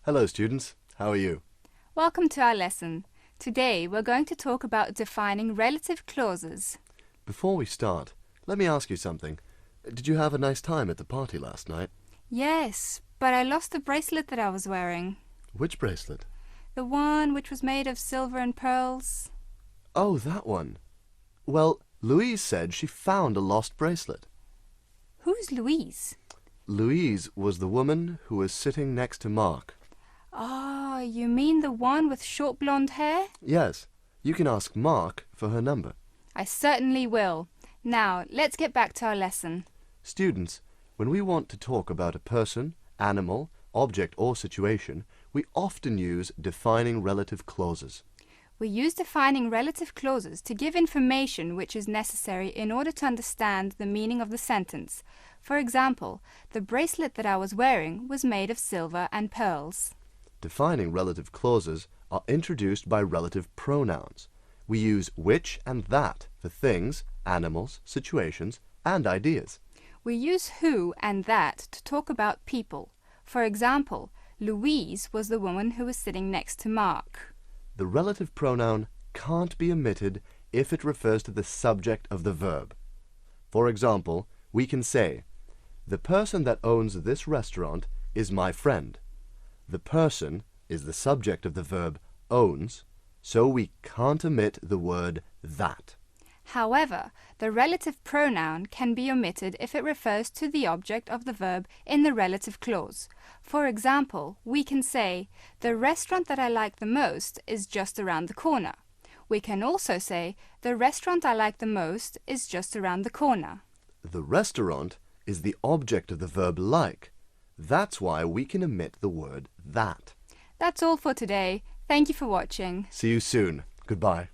Hello students, how are you? Welcome to our lesson. Today we're going to talk about defining relative clauses. Before we start, let me ask you something. Did you have a nice time at the party last night? Yes, but I lost the bracelet that I was wearing. Which bracelet? The one which was made of silver and pearls. Oh, that one. Well, Louise said she found a lost bracelet. Who's Louise? Louise was the woman who was sitting next to Marc. Ah, you mean the one with short blonde hair? Yes, you can ask Marc for her number. I certainly will. Now, let's get back to our lesson. Students, when we want to talk about a person, animal, object or situation, we often use defining relative clauses. We use defining relative clauses to give information which is necessary in order to understand the meaning of the sentence. For example, the bracelet that I was wearing was made of silver and pearls. Defining relative clauses are introduced by relative pronouns. We use which and that for things, animals, situations, and ideas. We use who and that to talk about people. For example, Louise was the woman who was sitting next to Marc. The relative pronoun can't be omitted if it refers to the subject of the verb. For example, we can say, "The person that owns this restaurant is my friend." The person is the subject of the verb owns, so we can't omit the word that. However, the relative pronoun can be omitted if it refers to the object of the verb in the relative clause. For example, we can say, "The restaurant that I like the most is just around the corner." We can also say, "The restaurant I like the most is just around the corner." The restaurant is the object of the verb like. That's why we can omit the word that. That's all for today. Thank you for watching. See you soon. Goodbye.